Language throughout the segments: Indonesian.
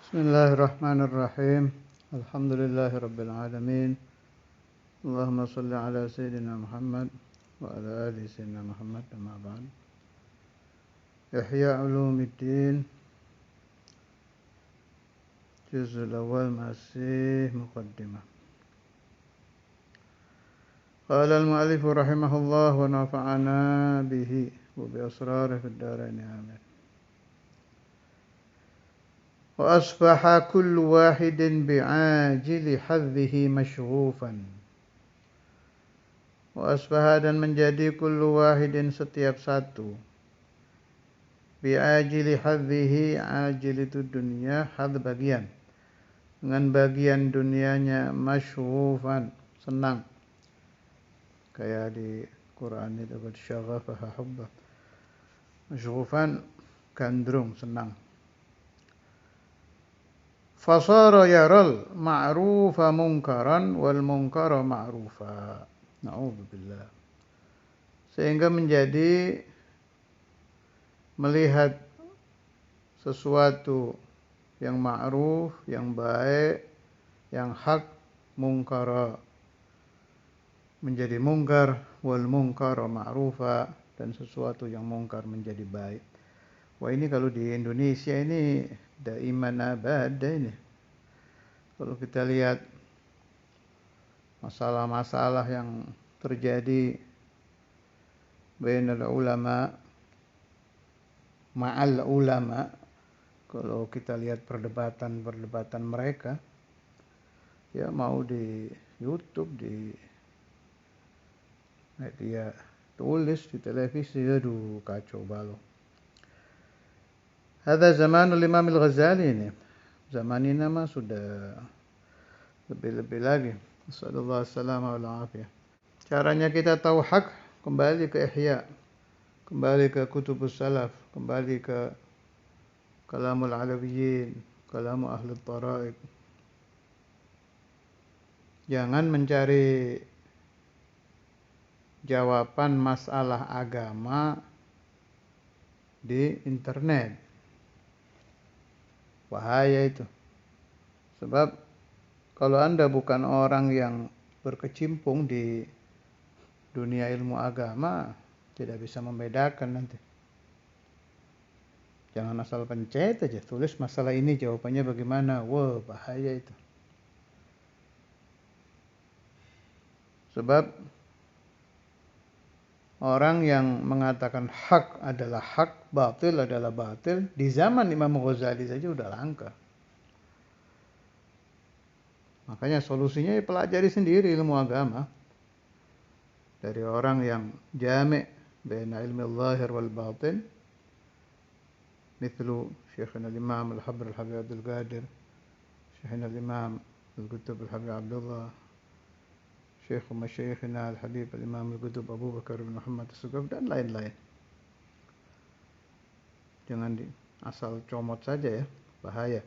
Bismillahirrahmanirrahim. Alhamdulillahirabbil alamin. Allahumma shalli ala sayyidina Muhammad wa ala ali sayyidina Muhammad, amma ba'd. Ihya Ulumuddin, juz'ul awal masih muqaddimah. Qala al-mu'allif rahimahullah wa nafa'ana bihi wa bi asrarihi fid dharain amin. Wa asbaha kullu wahidin bi'ajili hadhihi masyghufan. Wa asbaha, dan menjadi kullu wahidin setiap satu, bi'ajili hadhihi, ajil itu dunia, had bagian, dengan bagian dunianya, masyghufan, senang. Kayak di Quran itu qad syaghafaha hubba. Masyghufan, gandrung, senang. Fasara yaral ma'rufa munkaran wal munkara ma'rufa. Na'udzubillah. Sehingga menjadi melihat sesuatu yang ma'ruf, yang baik, yang hak, munkara menjadi mungkar, wal munkara ma'rufa, dan sesuatu yang mungkar menjadi baik. Wah, ini kalau di Indonesia ini daiman abada ini. Kalau kita lihat masalah-masalah yang terjadi bainal ulama ma'al ulama, kalau kita lihat perdebatan mereka, ya mau di YouTube, di media tulis, di televisi, aduh kacau balau. Hadza zamanul Imam Al-Ghazali ini. Zaman ini mah sudah lebih-lebih lagi. Sallallahu alaihi wasallam. Caranya kita tahu hak, kembali ke Ihya, kembali ke Kutubus Salaf, kembali ke Kalamul Alawiyyin, Kalamu Ahli Tara'iq. Jangan mencari jawaban masalah agama di internet. Bahaya itu. Sebab kalau Anda bukan orang yang berkecimpung di dunia ilmu agama, tidak bisa membedakan nanti. Jangan asal pencet aja, tulis masalah ini jawabannya bagaimana. Wah, bahaya itu. Sebab orang yang mengatakan hak adalah hak, batil adalah batil, di zaman Imam Ghazali saja udah langka. Makanya solusinya ya pelajari sendiri ilmu agama. Dari orang yang jami' baina ilmi al-zahir wal batin, mithlu Syekhina al-Imam Al-Habr Al-Habib Abdul Qadir, Syekhina al-Imam Al-Qutub Al-Habib Abdullah, Syekh Masyayikhina Al-Habib Al-Imam Al-Qutub Abu Bakar bin Muhammad As-Suqaf, dan lain-lain. Jangan asal comot saja ya, bahaya.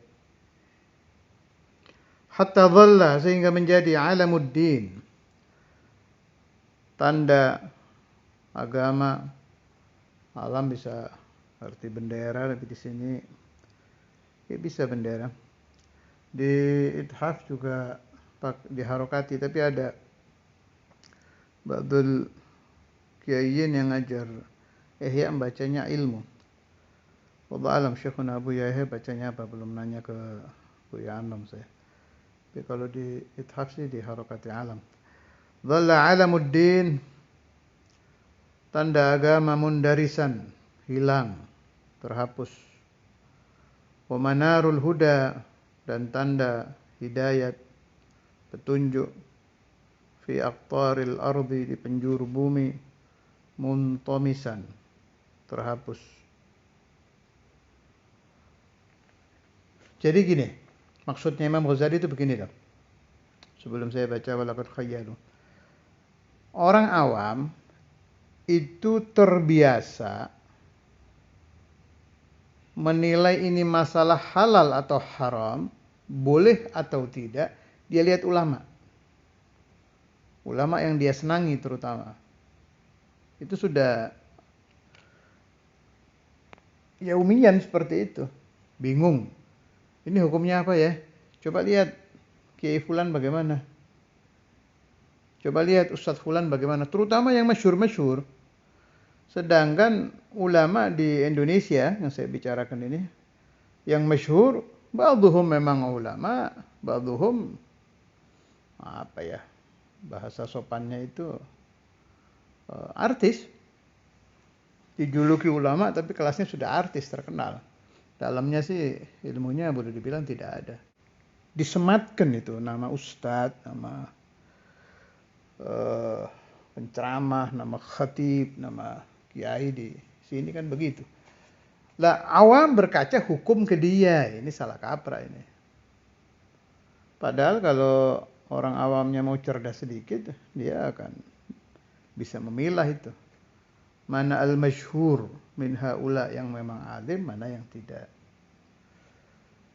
Hatta dhalla, sehingga menjadi alamuddin, tanda agama. Alam bisa arti bendera, tapi di sini ya bisa bendera. Di ithaf juga diharokati, tapi ada ba'dul kiaiyin yang ngajar Ihya bacanya ilmu. Wallahu alam, Syekhuna Abu Yahya bacanya apa, belum nanya ke Buya Anom saya. Tapi kalau di ithaf sih diharokati alam. Dhalla alamuddin, tanda agama, mundarisan, hilang, terhapus. Wa manarul huda, dan tanda hidayat, petunjuk, fi aqtaril ardi, di penjuru bumi, muntamisan, terhapus. Jadi gini, maksudnya Imam Ghazali itu begini loh. Sebelum saya baca walaqad khayyalu. Orang awam itu terbiasa menilai ini masalah halal atau haram, boleh atau tidak, dia lihat ulama. Ulama yang dia senangi terutama. Itu sudah yaumiyan seperti itu. Bingung. Ini hukumnya apa ya? Coba lihat Kiai Fulan bagaimana. Coba lihat Ustadz Fulan bagaimana. Terutama yang masyhur-masyhur. Sedangkan ulama di Indonesia yang saya bicarakan ini, yang masyhur, ba'dhuhum memang ulama, ba'dhuhum apa ya, bahasa sopannya itu artis. Dijuluki ulama tapi kelasnya sudah artis terkenal. Dalamnya sih ilmunya boleh dibilang tidak ada. Disematkan itu nama ustadz, nama penceramah, nama khatib, nama kiai di sini kan begitu. Lah awam berkaca hukum ke dia, ini salah kaprah ini. Padahal kalau orang awamnya mau cerdas sedikit, dia akan bisa memilah itu. Mana al-masyhur min haula yang memang alim, mana yang tidak.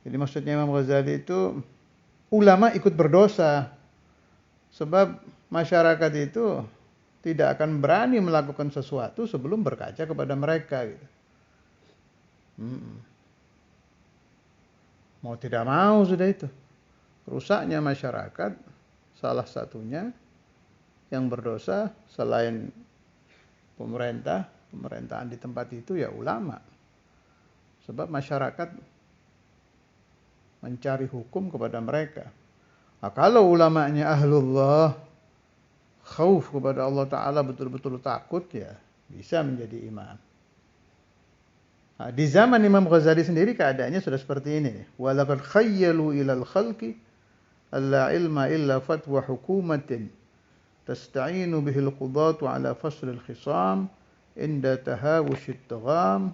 Jadi maksudnya Imam Ghazali itu ulama ikut berdosa. Sebab masyarakat itu tidak akan berani melakukan sesuatu sebelum berkaca kepada mereka gitu. Mau tidak mau sudah itu. Rusaknya masyarakat salah satunya yang berdosa selain pemerintahan di tempat itu ya ulama. Sebab masyarakat mencari hukum kepada mereka. Nah, kalau ulamanya ahlullah, khauf kepada Allah Ta'ala, betul-betul takut, ya bisa menjadi imam. Nah, di zaman Imam Ghazali sendiri keadaannya sudah seperti ini. Walaqad khayyalu ilal khalqi alla ilma illa fatwa hukumatin tasta'inu bihil qudatu ala faslil khisam inda tahawushit tagham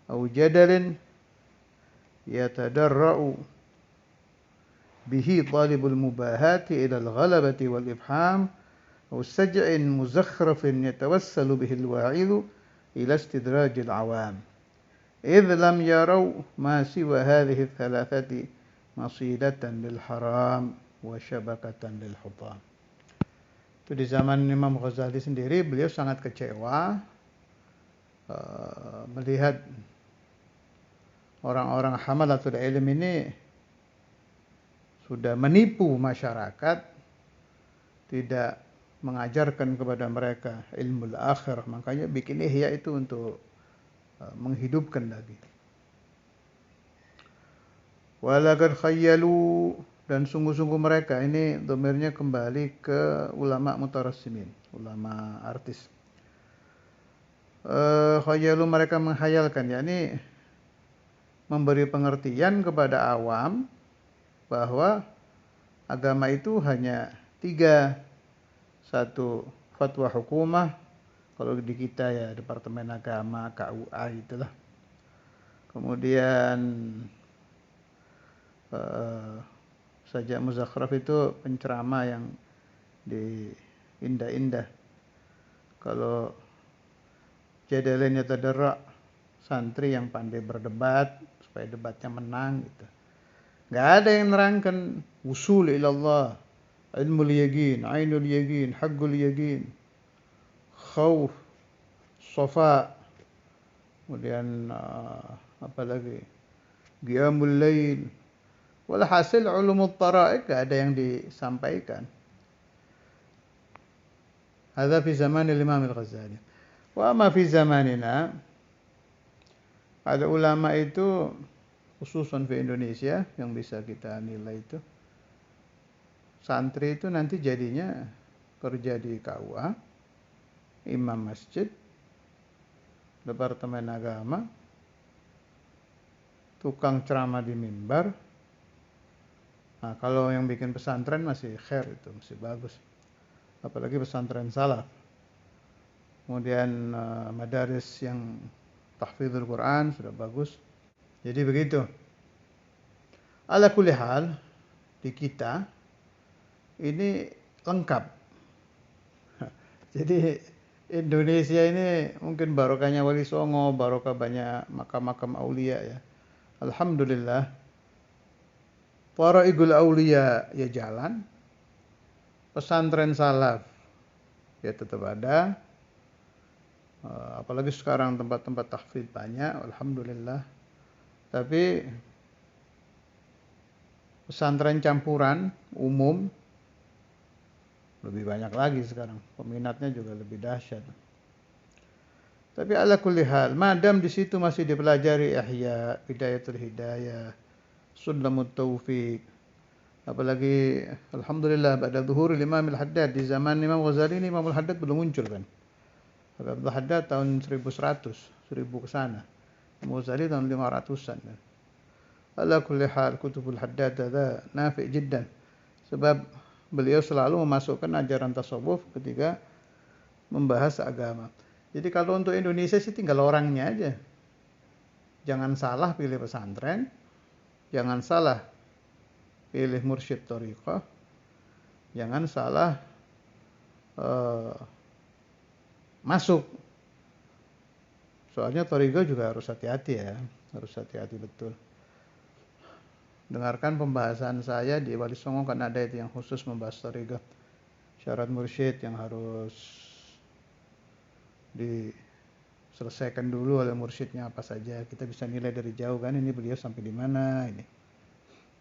au jadalin yatadarra'u به طالب المباهات إلى الغلبة والإبحام أو سجع مزخرف يتوسل به الواعظ إلى استدراج العوام إذ لم يروا ما سوى هذه الثلاثة مصيدة للحرام وشبكة للحطام. Itu di zaman Imam Ghazali sendiri, beliau sangat kecewa melihat orang-orang hamalatul ilm ini sudah menipu masyarakat, tidak mengajarkan kepada mereka ilmu akhirah. Makanya bikin ihya itu untuk menghidupkan lagi. Walaqad khayyalu, dan sungguh-sungguh mereka, ini dhamirnya kembali ke ulama mutarassimin, ulama artis. Khayyalu, mereka menghayalkan, yakni memberi pengertian kepada awam bahwa agama itu hanya 3. Satu, fatwa hukumah, kalau di kita ya Departemen Agama, KUA itulah. Kemudian saja muzakhraf itu penceramah yang di indah-indah. Kalau jadalannya tadarra, santri yang pandai berdebat supaya debatnya menang gitu. Nggak ada yang nerangkan usul ilallah, ilmul yaqin, ainul yaqin, haqqul yaqin, khauf, safa, kemudian apa lagi, qiyamul lail. Walhasil ulumut tara'iq nggak ada yang disampaikan. Hadza fi zaman Imam Al-Ghazali. Wa amma fi zamanina, ada ulama itu khususan di Indonesia yang bisa kita nilai itu, santri itu nanti jadinya kerja di KUA, imam masjid, departemen agama, tukang ceramah di mimbar. Nah, kalau yang bikin pesantren masih khair, itu masih bagus, apalagi pesantren salaf. Kemudian madaris yang tahfidzul Quran sudah bagus. Jadi begitu. Ala kulli hal, di kita ini lengkap. Jadi Indonesia ini mungkin barokahnya Wali Songo, barokah banyak makam-makam aulia ya. Alhamdulillah. Para igul aulia ya jalan. Pesantren salaf ya tetap ada. Apalagi sekarang tempat-tempat tahfidz banyak, alhamdulillah. Tapi Pesantren campuran umum lebih banyak lagi sekarang, peminatnya juga lebih dahsyat. Tapi ala kulli hal, madam di situ masih dipelajari Ihya, Bidayatul Hidayah, Sulamut Taufiq, apalagi alhamdulillah pada zuhur Imam Al-Haddad di zaman Imam Ghazali ini, Imam Al-Haddad belum muncul kan. Habib Al-Haddad tahun 1100, 1000 ke sana. Imam Ghazali tahun 500-an kan. Ala kulli hal, Kutubul Haddad ada nafi' jiddan. Sebab beliau selalu memasukkan ajaran tasawuf ketika membahas agama. Jadi kalau untuk Indonesia sih tinggal orangnya aja. Jangan salah pilih pesantren, jangan salah pilih mursyid thariqah, jangan salah masuk. Soalnya thariqah juga harus hati-hati ya, harus hati-hati betul. Dengarkan pembahasan saya di Wali Songo, kan ada itu yang khusus membahas thariqah. Syarat mursyid yang harus diselesaikan dulu oleh mursyidnya apa saja. Kita bisa nilai dari jauh kan, ini beliau sampai di mana ini.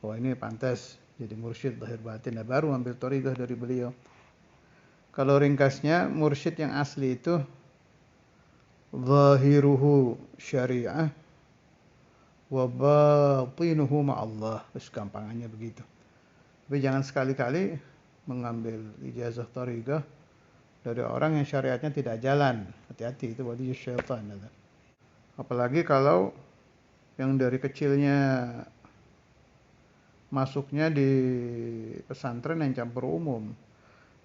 Oh ini pantas jadi mursyid lahir batin. Nah, baru ambil thariqah dari beliau. Kalau ringkasnya, mursyid yang asli itu zahiruhu syariah wa batinuhu ma'allah. Terus gampangannya begitu. Tapi jangan sekali-kali mengambil ijazah thariqah dari orang yang syariatnya tidak jalan. Hati-hati, itu wali syaitan. Apalagi kalau yang dari kecilnya masuknya di pesantren yang campur umum.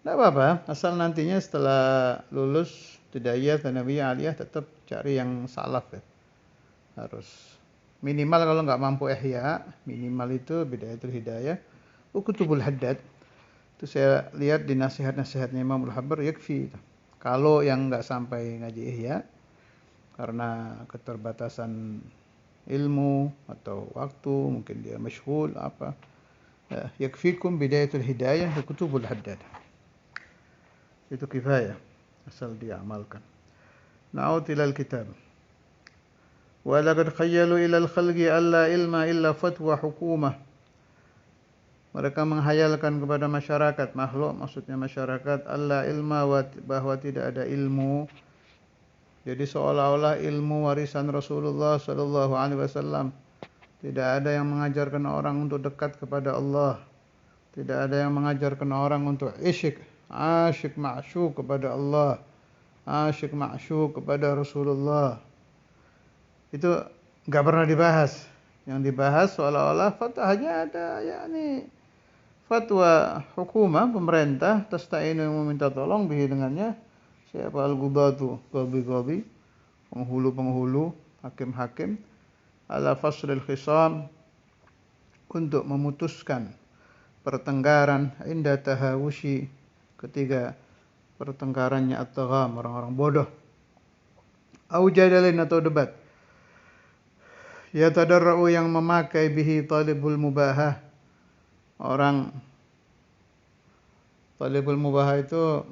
Tidak apa-apa, asal nantinya setelah lulus Tidaiyah, Tsanawiyah, Aliyah tetap cari yang salaf ya. Harus minimal kalau nggak mampu Ihya, minimal itu Bidayatul Hidayah, Kutubul Haddad. Itu saya lihat di nasihat-nasihatnya Imam Al-Habbar, yakfi. Kalau yang nggak sampai ngaji Ihya karena keterbatasan ilmu atau waktu, mungkin dia masyghul apa, yakfikum Bidayatul Hidayah wa Kutubul Haddad. Itu kifayah asal diamalkan. Na'ud ilal kitab. Wa laqad khayyalu ilal khalqi alla ilma illa fatwa hukumah. Mereka menghayalkan kepada masyarakat, makhluk maksudnya masyarakat, alla ilma, bahwa tidak ada ilmu. Jadi seolah-olah ilmu warisan Rasulullah sallallahu alaihi wasallam. Tidak ada yang mengajarkan orang untuk dekat kepada Allah. Tidak ada yang mengajarkan orang untuk asyik ma'syuk kepada Allah. Asyik ma'syuk kepada Rasulullah. Itu enggak pernah dibahas. Yang dibahas seolah-olah hanya ada yakni fatwa hukumah pemerintah, tasta'inu yang meminta tolong bihi dengannya. Siapa al-qudatu, qadhi-qadhi, penghulu-penghulu, hakim-hakim, ala fasril khisam, untuk memutuskan pertengkaran, inda tahawushi, ketika pertengkarannya at-tagham, orang-orang bodoh, au jadalin, atau debat, ya tadarra'u, yang memakai bihi talibul mubahah, orang talibul mubahah itu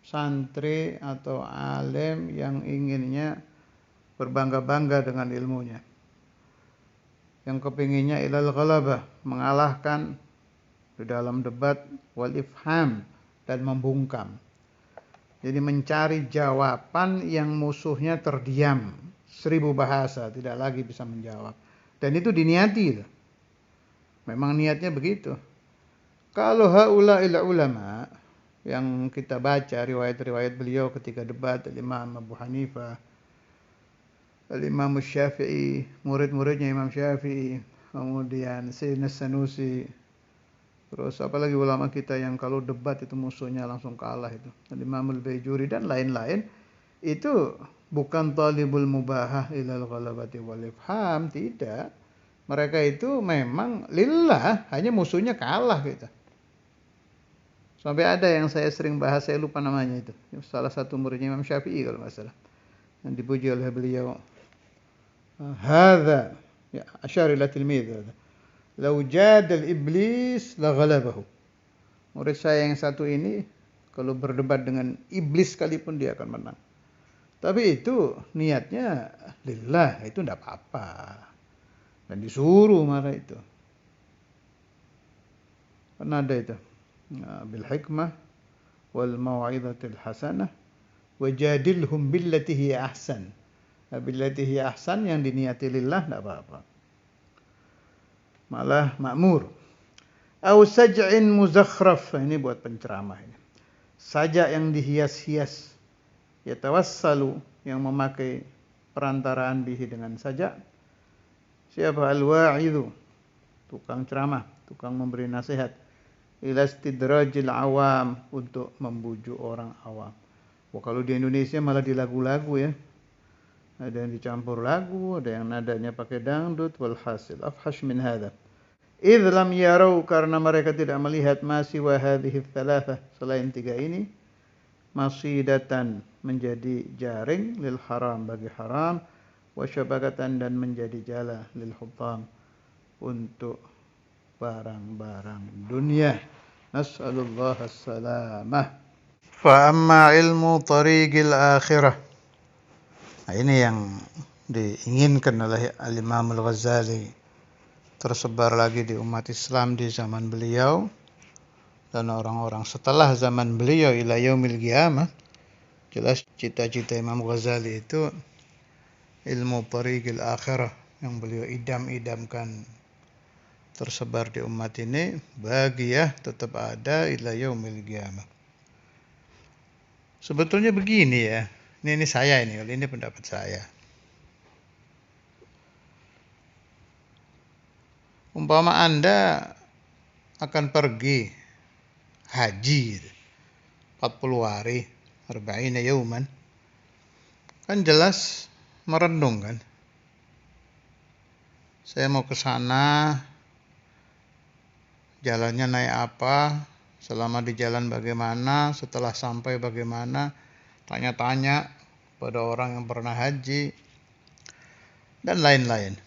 santri atau alim yang inginnya berbangga-bangga dengan ilmunya, yang kepinginnya ilal ghalabah, mengalahkan di dalam debat, wal ifham, dan membungkam. Jadi mencari jawaban yang musuhnya terdiam, 1000 bahasa tidak lagi bisa menjawab. Dan itu diniati. Memang niatnya begitu. Kalau haula'il ulama yang kita baca riwayat-riwayat beliau ketika debat, Imam Abu Hanifah, Imam Syafi'i, murid-muridnya Imam Syafi'i, kemudian Sayyidina Sanusi, terus apalagi ulama kita yang kalau debat itu musuhnya langsung kalah, itu Imam Al-Baijuri dan lain-lain, itu bukan talibul mubahah ilal ghalabati wal ifham, tidak. Mereka itu memang lillah, hanya musuhnya kalah gitu. Sampai ada yang saya sering bahas, saya lupa namanya itu, salah satu muridnya Imam Syafi'i kalau nggak salah, yang dipuji oleh beliau, hadza ya asyara ila tilmidz, lau jadal iblis la ghalabahu. Murid saya yang satu ini kalau berdebat dengan iblis sekalipun dia akan menang. Tapi itu niatnya lillah, itu enggak apa-apa. Dan disuruh marah itu. Kan ada itu. Bil hikmah wal mau'izatil hasanah wajadilhum billati hiya ahsan. Billati hiya ahsan yang diniati lillah enggak apa-apa. Malah makmur. Au saj'in muzakhraf. Ini buat penceramah ini. Sajak yang dihias-hias. Yatawassalu, yang memakai perantaraan bihi dengan sajak. Siapa? Al-wa'idhu, tukang ceramah, tukang memberi nasihat. Ila istidrajil awam, untuk membujuk orang awam. Wah, kalau di Indonesia malah di lagu-lagu ya. Ada yang dicampur lagu, ada yang nadanya pakai dangdut. Walhasil afhash min hadha. Idh lam yarau, karena mereka tidak melihat masih wa hadhihi thalatha, selain tiga ini, masidatan, menjadi jaring, lil haram, bagi haram, wa syabakatan, dan menjadi jala, lil hutam, untuk barang-barang dunia. Nas'alullah as-salamah. Fa amma ilmu tariqil akhirah. Nah, ini yang diinginkan oleh Al-Imam Al-Ghazali, tersebar lagi di umat Islam di zaman beliau dan orang-orang setelah zaman beliau ila yaumil qiyamah. Jelas cita-cita Imam Ghazali itu ilmu tariqil akhirah yang beliau idam-idamkan tersebar di umat ini, bagiyah, tetap ada ila yaumil qiyamah. Sebetulnya begini ya, ini saya ini pendapat saya. Umpama Anda akan pergi haji 40 hari, 40 yauman, kan jelas merenung kan. Saya mau ke sana, jalannya naik apa, selama di jalan bagaimana, setelah sampai bagaimana, tanya-tanya pada orang yang pernah haji, dan lain-lain.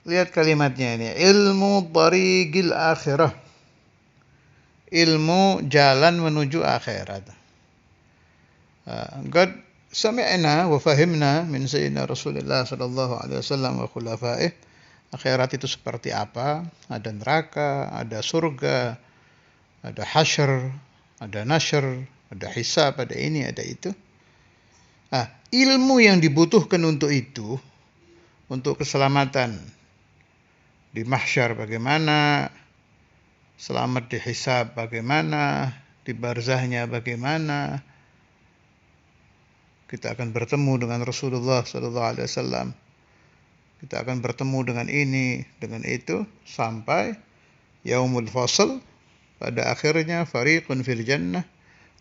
Lihat kalimatnya ini, ilmu tariqil akhirah, ilmu jalan menuju akhirat. Qad sami'na wa fahimna min sayyidina Rasulullah sallallahu alaihi wasallam wa khulafaih. Akhirat itu seperti apa? Ada neraka, ada surga, ada hasyr, ada nasyr, ada hisab, ada ini, ada itu. Ilmu yang dibutuhkan untuk itu, untuk keselamatan di mahsyar bagaimana, selamat di hisab bagaimana, di barzahnya bagaimana, kita akan bertemu dengan Rasulullah SAW, kita akan bertemu dengan ini, dengan itu, sampai yaumul fasl, pada akhirnya fariqun fil jannah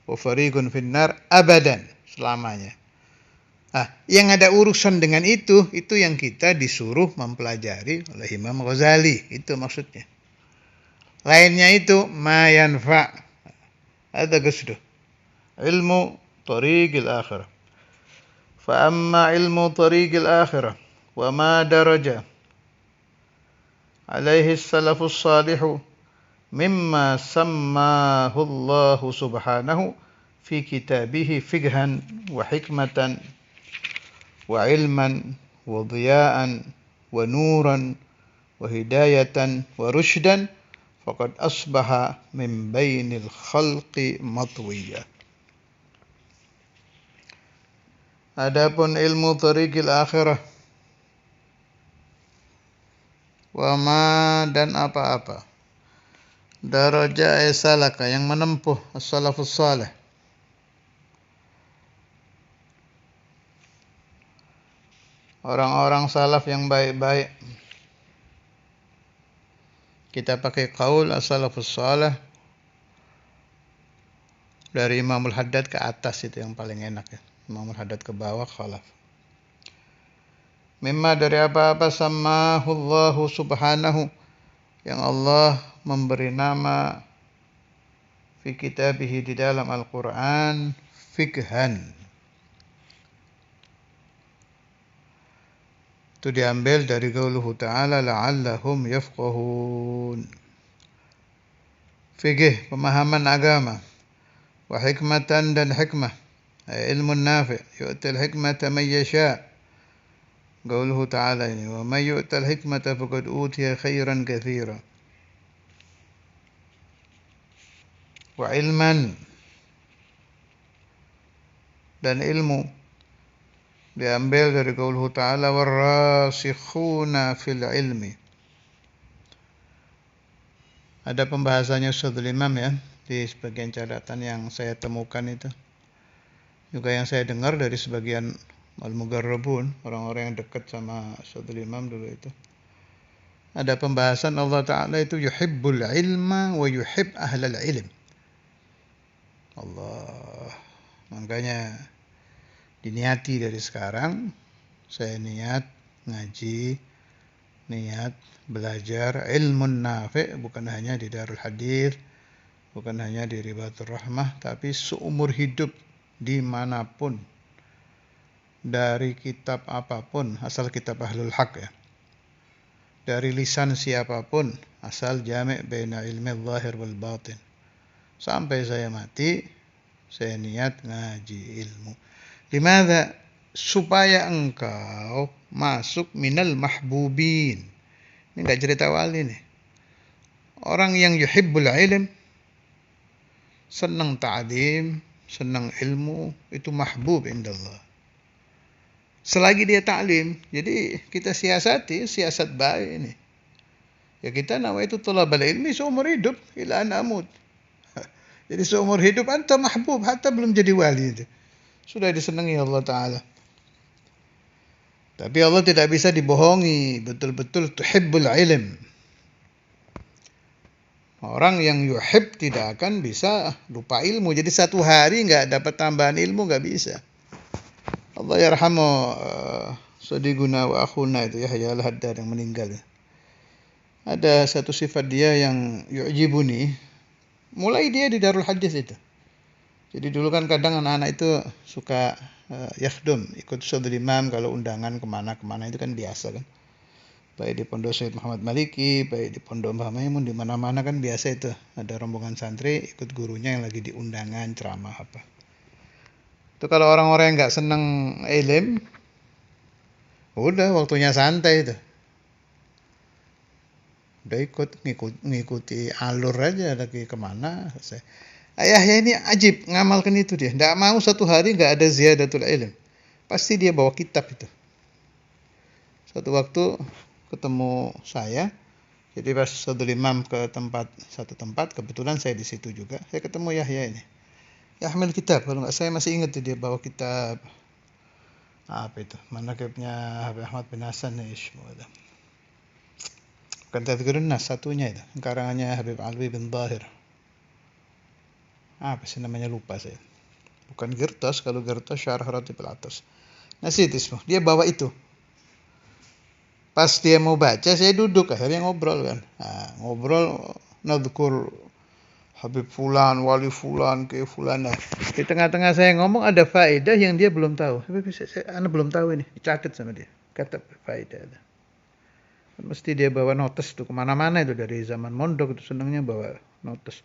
wa fariqun fil nar abadan, selamanya. Yang ada urusan dengan itu yang kita disuruh mempelajari oleh Imam Ghazali, itu maksudnya. Lainnya itu ma yanfa'. Ada qasduh. Ilmu tariqil akhirah. Fa amma ilmu tariqil akhirah wa ma daraja alaihi salafus salihu mimma sammahu Allah subhanahu fi kitabihi fiqhan wa hikmatan wa ilman wa dhiya'an wa nuran wa hidayatan wa rushdan faqad asbaha min bainil khalqi matwiyah. Adapun ilmu tariqil akhirah, wa ma, dan apa-apa, daraja salaka, yang menempuh as-salafus salih, orang-orang salaf yang baik-baik. Kita pakai qaul as-salafus salih dari Imamul Haddad ke atas, itu yang paling enak ya. Imamul Haddad ke bawah khalaf. Mimma, dari apa-apa, sammahu Allahu subhanahu, yang Allah memberi nama, fi kitabihi, di dalam Al-Quran, fiqhan. Itu diambil dari qauluhu ta'ala la'allahum yafqahun. Fiqh, pemahaman agama. Wa hikmatan, dan hikmah, ilmun nafi', yu'tal hikmata man yasha'. Qauluhu ta'ala ini, wa man yu'tal hikmata faqad utiya khairan katsira. wa ilman, dan ilmu. Diambil dari qauluhu ta'ala warrasikhuna fil ilmi. Ada pembahasannya Ustadzul Imam ya, di sebagian catatan yang saya temukan itu. Juga yang saya dengar dari sebagian al-mugarrabun, orang-orang yang dekat sama Ustadzul Imam dulu itu. Ada pembahasan Allah Ta'ala itu yuhibbul ilma wa yuhib ahlal ilm. Allah. Makanya diniati dari sekarang, saya niat ngaji, niat belajar ilmun nafi', bukan hanya di Darul Hadis, bukan hanya di Ribatul Rahmah, tapi seumur hidup dimanapun, dari kitab apapun, asal kitab Ahlul Haq ya, dari lisan siapapun, asal jami' baina ilmi zahir wal batin. Sampai saya mati, saya niat ngaji ilmu. Limadha? Supaya engkau masuk minal mahbubin. Ini enggak cerita wali nih. Orang yang yuhibbul ilm, senang ta'lim, senang ilmu, itu mahbub indallah. Selagi dia ta'lim, jadi kita siasati, siasat baik ini. Ya kita nama itu thalabal ilmi seumur hidup, ila an amut. Jadi seumur hidup anta mahbub, hatta belum jadi wali itu. Sudah disenangi Allah Ta'ala. Tapi Allah tidak bisa dibohongi, betul-betul tuhibbul ilm. Orang yang yuhib tidak akan bisa lupa ilmu. Jadi satu hari nggak dapat tambahan ilmu, nggak bisa. Allah yarhamu Sadiguna wa akhuna itu Yahya al-Haddad yang meninggal. Ada satu sifat dia yang yu'jibuni. Mulai dia di Darul Hadis itu. Jadi dulu kan kadang anak-anak itu suka yakhdum, ikut Ustadzul Imam kalau undangan kemana-kemana itu kan biasa kan. Baik di Pondok Syed Muhammad Maliki, baik di Pondok Mbah Maimun, di mana-mana kan biasa itu. Ada rombongan santri ikut gurunya yang lagi di undangan, ceramah apa. Itu kalau orang-orang yang nggak senang ilm, udah waktunya santai itu. Udah ngikuti alur aja lagi kemana. Ayahnya ini ajib, ngamalkan itu dia. Tidak mau satu hari nggak ada ziyadatul ilm. Pasti dia bawa kitab itu. Satu waktu ketemu saya, jadi pas Ustadzul Imam ke satu tempat, kebetulan saya di situ juga. Saya ketemu Yahya ini. Yahmil kitab, kalau nggak saya masih ingat dia bawa kitab apa itu? Manaqibnya Habib Ahmad bin Hasan Ishmael. Bukan Tadhkirun Nas, satunya itu, karangannya Habib Alwi bin Zahir. Apa sih namanya, lupa saya. Bukan Girtas, kalau Girtas Syarah Ratib al-Atas. Nasid ismu. Dia bawa itu. Pas dia mau baca, saya duduk, akhirnya ngobrol kan. Nah, ngobrol, nadhkur Habib Fulan, Wali Fulan, ke Fulan. Nah, di tengah-tengah saya ngomong ada faedah yang dia belum tahu. Anda belum tahu ini, dicatat sama dia. Kata faedah. Mesti dia bawa notes tuh kemana-mana itu, dari zaman mondok itu senangnya bawa notes.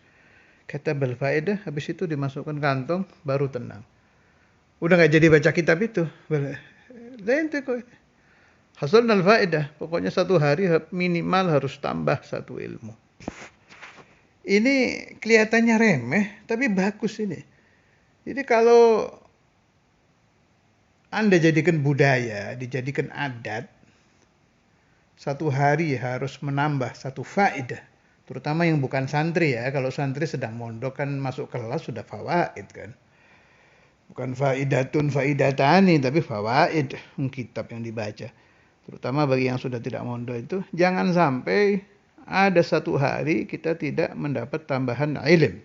Kata faedah, habis itu dimasukkan kantong, baru tenang. Udah nggak jadi baca kitab itu. Lain tuh kok. Hasilnya faedah, pokoknya satu hari minimal harus tambah satu ilmu. Ini kelihatannya remeh, tapi bagus ini. Jadi kalau Anda jadikan budaya, dijadikan adat, satu hari harus menambah satu faedah. Terutama yang bukan santri ya. Kalau santri sedang mondok kan masuk kelas sudah fawaid kan. Bukan faidatani, tapi fawaid, kitab yang dibaca. Terutama bagi yang sudah tidak mondok itu, jangan sampai ada satu hari kita tidak mendapat tambahan ilm,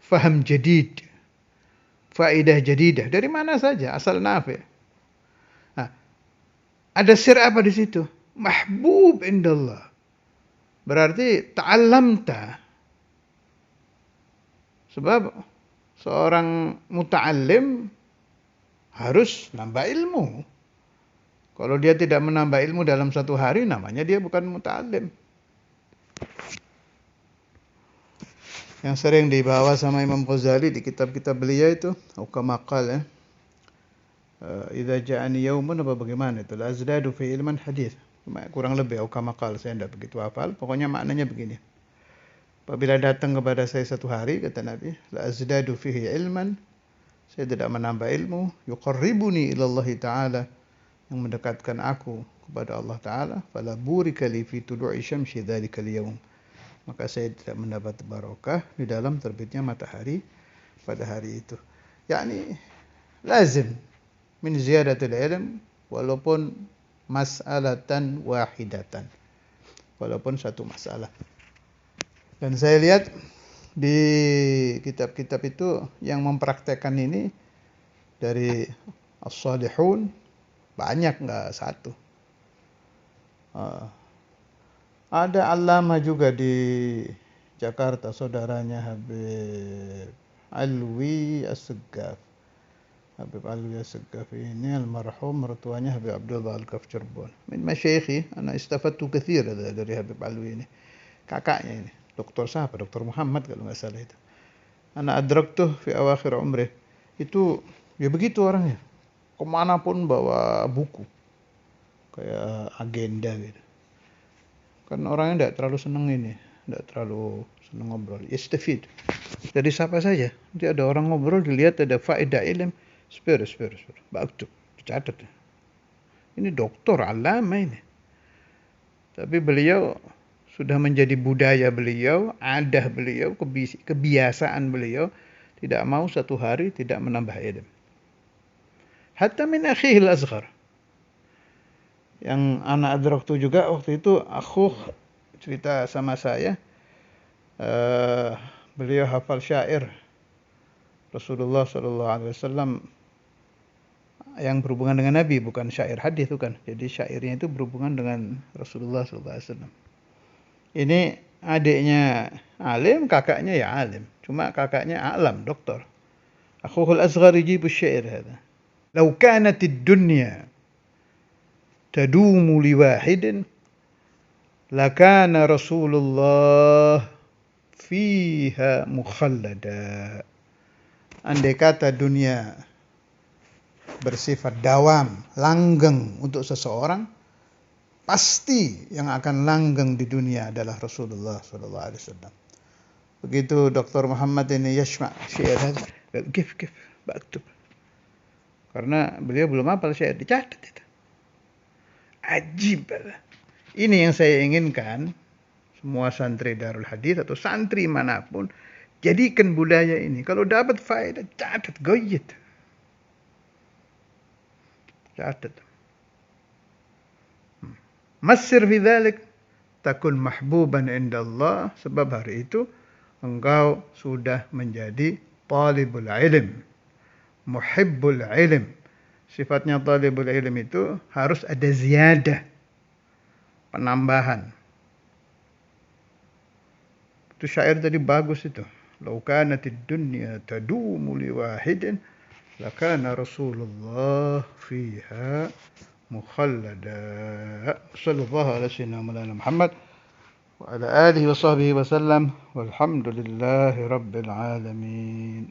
faham jadid, faidah jadidah, dari mana saja, asal nafi'. Nah, ada sir apa di situ? Mahbub indallah. Berarti ta'allamta. Sebab seorang muta'allim harus nambah ilmu. Kalau dia tidak menambah ilmu dalam satu hari, namanya dia bukan muta'allim. Yang sering dibawa sama Imam Ghazali di kitab-kitab beliau itu, ukamakal ya. Idza ja'ani yaumun apa bagaimana itu? La azdadu fi ilman hadis. Kurang lebih ukamakal, saya tidak begitu hafal. Pokoknya maknanya begini. Apabila datang kepada saya satu hari, kata Nabi, la azdadu fihi ilman, saya tidak menambah ilmu, yuqarribuni ilallahi ta'ala, yang mendekatkan aku kepada Allah Ta'ala, fala burika li fi tulu'i syamsi dzalikal yaum, maka saya tidak mendapat barokah di dalam terbitnya matahari pada hari itu. Yani lazim min ziyadatil ilm, walaupun mas'alatan wahidatan, walaupun satu masalah. Dan saya lihat di kitab-kitab itu yang mempraktekkan ini dari as-salihun banyak, nggak satu. Ada alama juga di Jakarta, saudaranya Habib Alwi As-Segaf. Habib Alwi As-Segaf ini almarhum mertuanya Habib Abdullah Al-Kaf Cirebon. Min masyayikhi, ana istafadtu katsir dari Habib Alwi ini. Kakaknya ini, Doktor siapa? Doktor Muhammad kalau nggak salah itu. Ana adraktuh fi awakhir umrih. Itu ya begitu orangnya. Kemanapun bawa buku. Kayak agenda gitu. Kan orangnya tidak terlalu seneng ini. Tidak terlalu seneng ngobrol. Istafid. Dari siapa saja. Nanti ada orang ngobrol, dilihat ada faedah ilm. Spir. Baktub. Dicatat. Ini doktor, alama ini. Tapi beliau sudah menjadi budaya beliau, adah beliau, kebiasaan beliau, tidak mau satu hari tidak menambah ilmu. Hatta min akhihil asghar. Yang anak adraktu juga waktu itu, akhuh cerita sama saya, beliau hafal syair Rasulullah SAW yang berhubungan dengan Nabi, bukan syair hadis itu kan. Jadi syairnya itu berhubungan dengan Rasulullah SAW. Ini adiknya alim, kakaknya ya alim. Cuma kakaknya alam, doktor. Akhuhul asghar yajibu syair hada. Lau kanatid dunya tadumu liwahidin lakana Rasulullah fiha mukhallada. Andai kata dunia bersifat dawam, langgeng untuk seseorang, pasti yang akan langgeng di dunia adalah Rasulullah SAW. Begitu Dr. Muhammad ini yashma' syair, kif baktub. Karena beliau belum hafal syair, dicatat itu. Ajib. Ini yang saya inginkan, semua santri Darul Hadis atau santri manapun, jadikan budaya ini. Kalau dapat faedah, catat, goyit. Catat. Masir fi dzalik takun mahbuban indallah, sebab hari itu engkau sudah menjadi talibul ilm, muhibbul ilm. Sifatnya talibul ilm itu harus ada ziyadah, penambahan. Itu syair tadi bagus itu. Lau kanatid dunya tadumu liwahidin lakana Rasulullah fiha مخلدا صلى الله على سيدنا مولانا محمد وعلى آله وصحبه وسلم والحمد لله رب العالمين.